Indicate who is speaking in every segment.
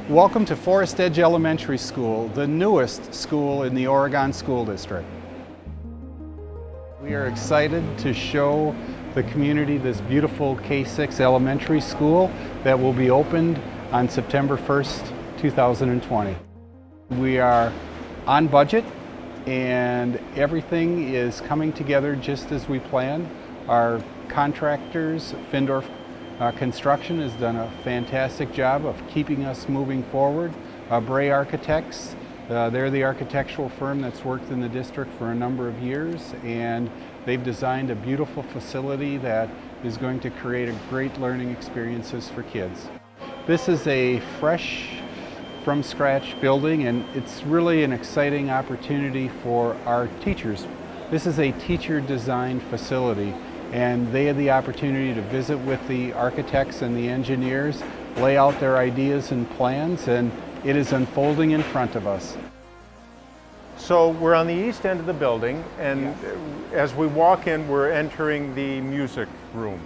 Speaker 1: Welcome to Forest Edge Elementary School, the newest school in the Oregon School District. We are excited to show the community this beautiful K-6 elementary school that will be opened on September 1st, 2020. We are on budget and everything is coming together just as we planned. Our contractors, Findorf Construction, has done a fantastic job of keeping us moving forward. Bray Architects, they're the architectural firm that's worked in the district for a number of years, and they've designed a beautiful facility that is going to create a great learning experiences for kids. This is a fresh, from scratch building, and it's really an exciting opportunity for our teachers. This is a teacher designed facility, and they had the opportunity to visit with the architects and the engineers, lay out their ideas and plans, and it is unfolding in front of us.
Speaker 2: So we're on the east end of the building, and as we walk in, we're entering the music room.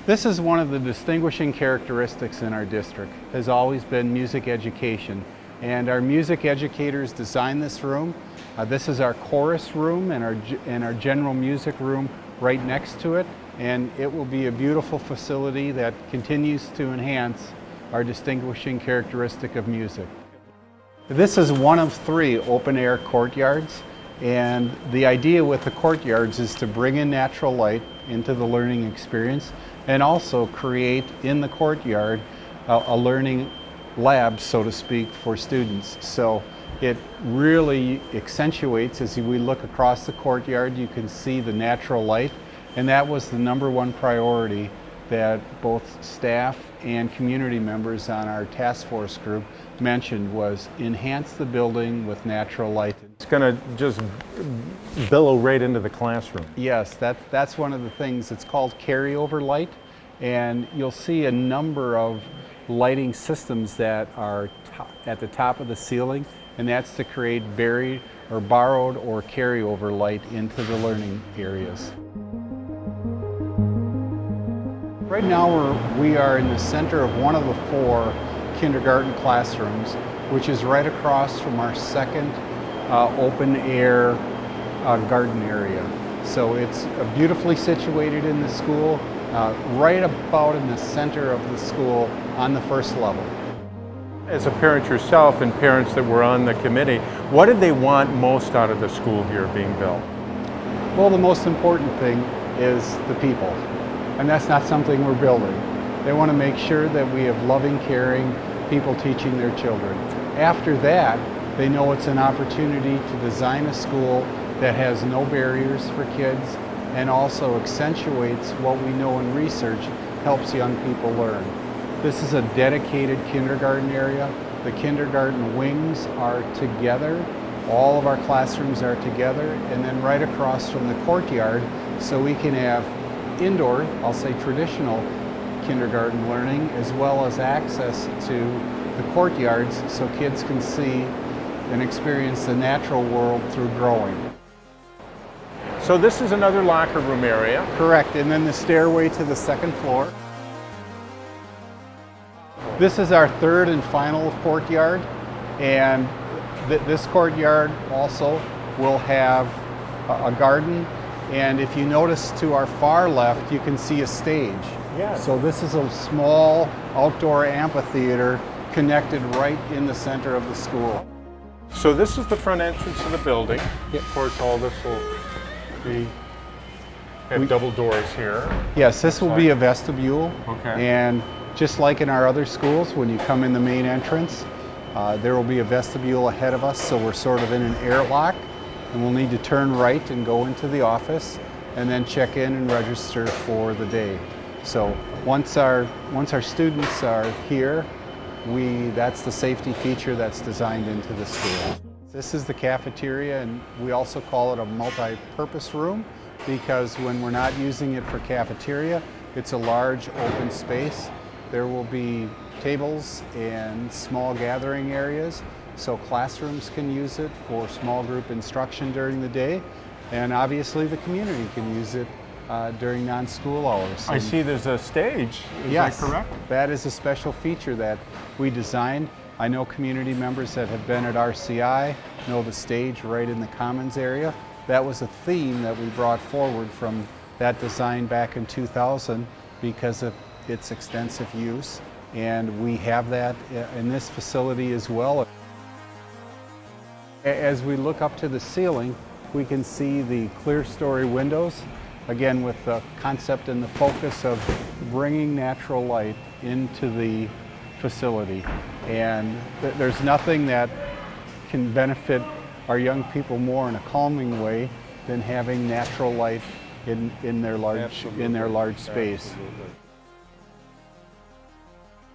Speaker 1: This is one of the distinguishing characteristics in our district, has always been music education. And our music educators designed this room. This is our chorus room and our general music room right next to it. And it will be a beautiful facility that continues to enhance our distinguishing characteristic of music. This is one of 3 open-air courtyards, and the idea with the courtyards is to bring in natural light into the learning experience and also create in the courtyard a learning lab, so to speak, for students. So it really accentuates, as we look across the courtyard, you can see the natural light, and that was the #1 priority that both staff and community members on our task force group mentioned, was enhance the building with natural light.
Speaker 2: It's going to just billow right into the classroom.
Speaker 1: Yes, that's one of the things. It's called Carryover Light, and you'll see a number of lighting systems that are at the top of the ceiling, and that's to create buried or borrowed or carryover light into the learning areas. Right now we are in the center of one of the 4 kindergarten classrooms, which is right across from our second open air garden area. So it's beautifully situated in the school, right about in the center of the school on the first level.
Speaker 2: As a parent yourself and parents that were on the committee, what did they want most out of the school here being built?
Speaker 1: Well, the most important thing is the people, and that's not something we're building. They want to make sure that we have loving, caring people teaching their children. After that, they know it's an opportunity to design a school that has no barriers for kids and also accentuates what we know in research helps young people learn. This is a dedicated kindergarten area. The kindergarten wings are together. All of our classrooms are together, and then right across from the courtyard, so we can have indoor, I'll say traditional kindergarten learning, as well as access to the courtyards so kids can see and experience the natural world through growing.
Speaker 2: So this is another locker room area?
Speaker 1: Correct, and then the stairway to the second floor. This is our 3rd and final courtyard, and this courtyard also will have a garden, and if you notice to our far left, you can see a stage.
Speaker 2: Yes.
Speaker 1: So this is a small outdoor amphitheater connected right in the center of the school.
Speaker 2: So this is the front entrance of the building.
Speaker 1: Yep.
Speaker 2: Of course, all this will be have double doors here.
Speaker 1: Yes, this will be a vestibule.
Speaker 2: Okay.
Speaker 1: And just like in our other schools, when you come in the main entrance, there will be a vestibule ahead of us, so we're sort of in an airlock, and we'll need to turn right and go into the office and then check in and register for the day. So once our students are here, that's the safety feature that's designed into the school. This is the cafeteria, and we also call it a multi-purpose room because when we're not using it for cafeteria, it's a large open space. There will be tables and small gathering areas, so classrooms can use it for small group instruction during the day, and obviously the community can use it during non-school hours.
Speaker 2: I
Speaker 1: And
Speaker 2: see there's a stage. Is
Speaker 1: yes,
Speaker 2: that correct?
Speaker 1: that is a special feature that we designed. I know community members that have been at RCI know the stage right in the Commons area. That was a theme that we brought forward from that design back in 2000 because of its extensive use. And we have that in this facility as well. As we look up to the ceiling, we can see the Clerestory Windows, again with the concept and the focus of bringing natural light into the facility. And there's nothing that can benefit our young people more in a calming way than having natural light in their large space.
Speaker 2: Absolutely.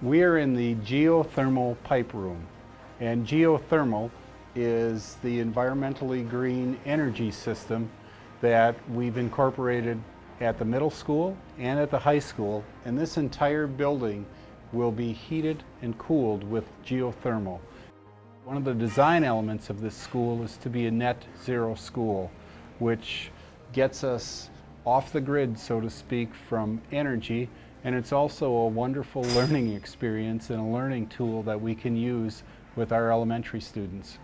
Speaker 1: We are in the geothermal pipe room, and geothermal is the environmentally green energy system that we've incorporated at the middle school and at the high school, and this entire building will be heated and cooled with geothermal. One of the design elements of this school is to be a net zero school, which gets us off the grid, so to speak, from energy, and it's also a wonderful learning experience and a learning tool that we can use with our elementary students.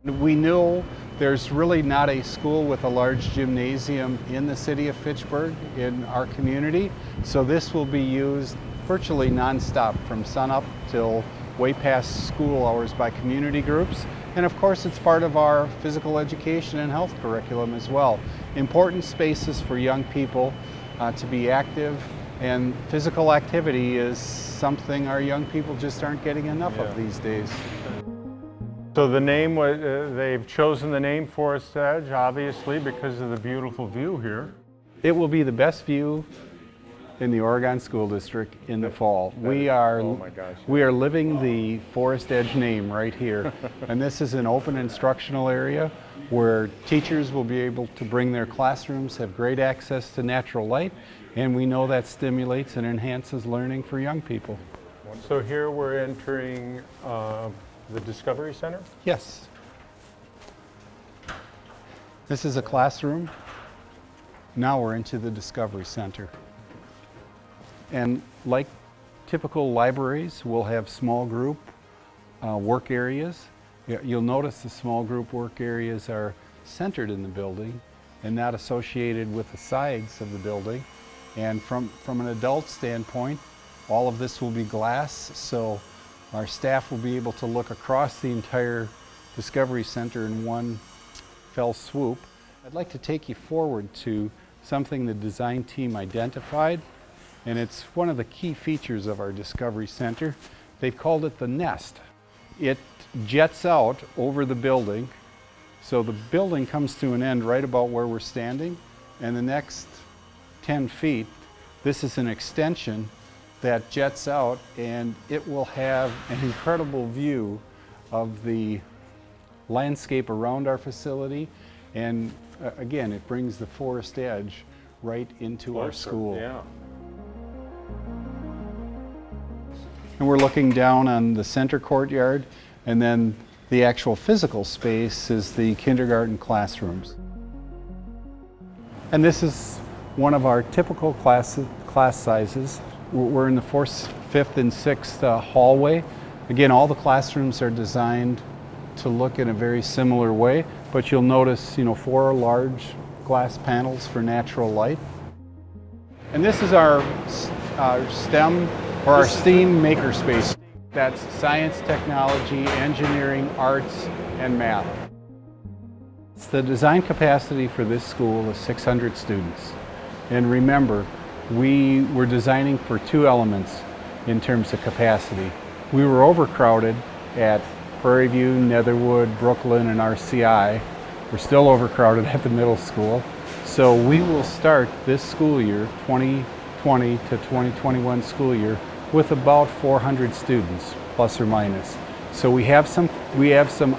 Speaker 1: We know there's really not a school with a large gymnasium in the city of Fitchburg in our community, so this will be used virtually nonstop from sunup till way past school hours by community groups. And of course it's part of our physical education and health curriculum as well. Important spaces for young people to be active, and physical activity is something our young people just aren't getting enough of these days.
Speaker 2: So the name, they've chosen the name Forest Edge, obviously, because of the beautiful view here.
Speaker 1: It will be the best view in the Oregon School District in the fall. We are living the Forest Edge name right here. And this is an open instructional area where teachers will be able to bring their classrooms, have great access to natural light, and we know that stimulates and enhances learning for young people.
Speaker 2: So here we're entering the Discovery Center?
Speaker 1: Yes. This is a classroom. Now we're into the Discovery Center. And like typical libraries, we'll have small group work areas. You'll notice the small group work areas are centered in the building and not associated with the sides of the building. And from an adult standpoint, all of this will be glass, so our staff will be able to look across the entire Discovery Center in one fell swoop. I'd like to take you forward to something the design team identified, and it's one of the key features of our Discovery Center. They've called it the nest. It jets out over the building, so the building comes to an end right about where we're standing, and the next 10 feet, this is an extension that jets out, and it will have an incredible view of the landscape around our facility, and again, it brings the Forest Edge right into our school.
Speaker 2: Yeah.
Speaker 1: And we're looking down on the center courtyard, and then the actual physical space is the kindergarten classrooms. And this is one of our typical class sizes. We're in the 4th, 5th, and 6th hallway. Again, all the classrooms are designed to look in a very similar way, but you'll notice, 4 large glass panels for natural light. And this is our STEM, or our STEAM Makerspace. That's science, technology, engineering, arts, and math. The design capacity for this school is 600 students. And remember, we were designing for 2 elements in terms of capacity. We were overcrowded at Prairie View, Netherwood, Brooklyn, and RCI. We're still overcrowded at the middle school. So we will start this school year, 2020 to 2021 school year, with about 400 students, plus or minus. So we have some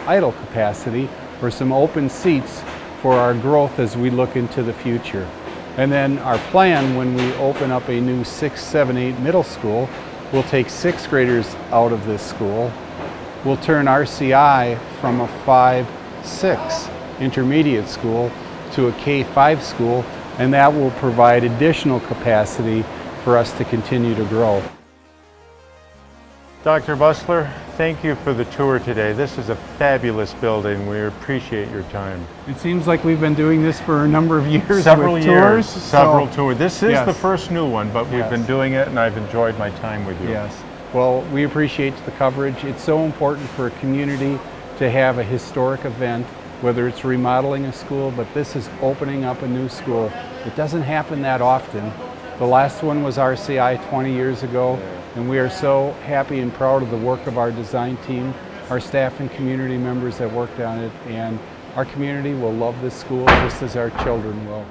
Speaker 1: idle capacity or some open seats for our growth as we look into the future. And then our plan when we open up a new 6, 7, 8 middle school, we'll take 6th graders out of this school. We'll turn RCI from a 5-6 intermediate school to a K-5 school, and that will provide additional capacity for us to continue to grow.
Speaker 2: Dr. Busler, thank you for the tour today. This is a fabulous building. We appreciate your time.
Speaker 1: It seems like we've been doing this for a number of years.
Speaker 2: Several
Speaker 1: with
Speaker 2: years,
Speaker 1: tours.
Speaker 2: several tours. This is
Speaker 1: Yes.
Speaker 2: the first new one, but we've
Speaker 1: Yes.
Speaker 2: been doing it and I've enjoyed my time with you.
Speaker 1: Yes. Well, we appreciate the coverage. It's so important for a community to have a historic event, whether it's remodeling a school, but this is opening up a new school. It doesn't happen that often. The last one was RCI 20 years ago, and we are so happy and proud of the work of our design team, our staff and community members that worked on it, and our community will love this school just as our children will.